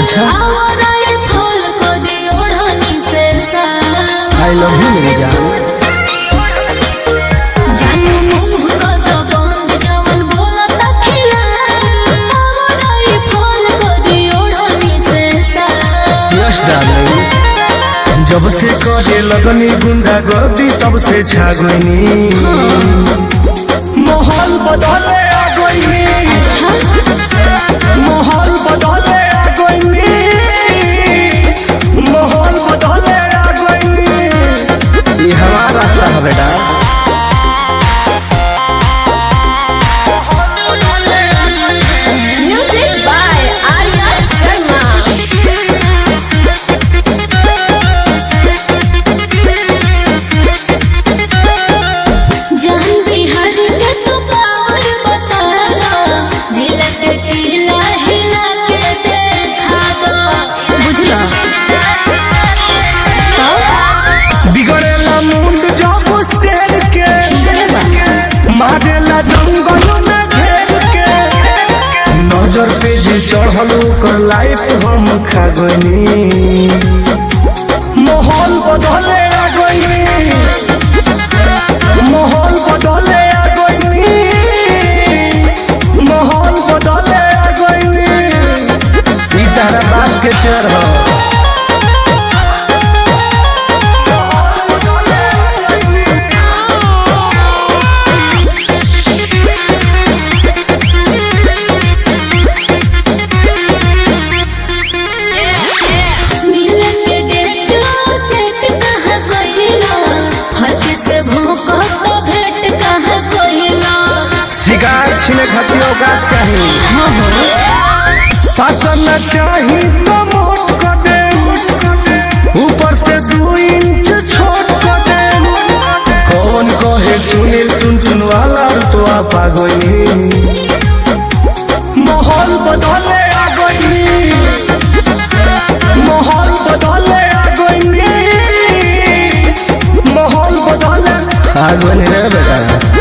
अच्छा I love you मेरी जान। यस डार्लिंग, जब से करे लगनी गुंडा गर्दी तब से छा गईनी। माहौल बदले आ गईनी, माहौल बदले आ गईनी, माहौल बदले आ गईनी। ये हमारा रास्ता है बेटा। बिगड़ेला मुंड जब शेर के, मारेला जंगल में घेर के। नजर पे जे चढ़ल ओकर लाइफ हम खा गईनी। माहौल बदले आ गईनी, माहौल बदले आ गईनी, माहौल बदले आ गईनी। ई तारा बाप के चर हो। शिकार छिने खतियों का चाहिए, पाचन चाहिए तो मोट कर दे, ऊपर से 2 इंच छोट कर दे। कौन कहे सुनील टुनटुन वाला तो आप आ गई। माहौल बदले आ गई, माहौल बदले आ गई, माहौल बदले आ गई रे बेटा।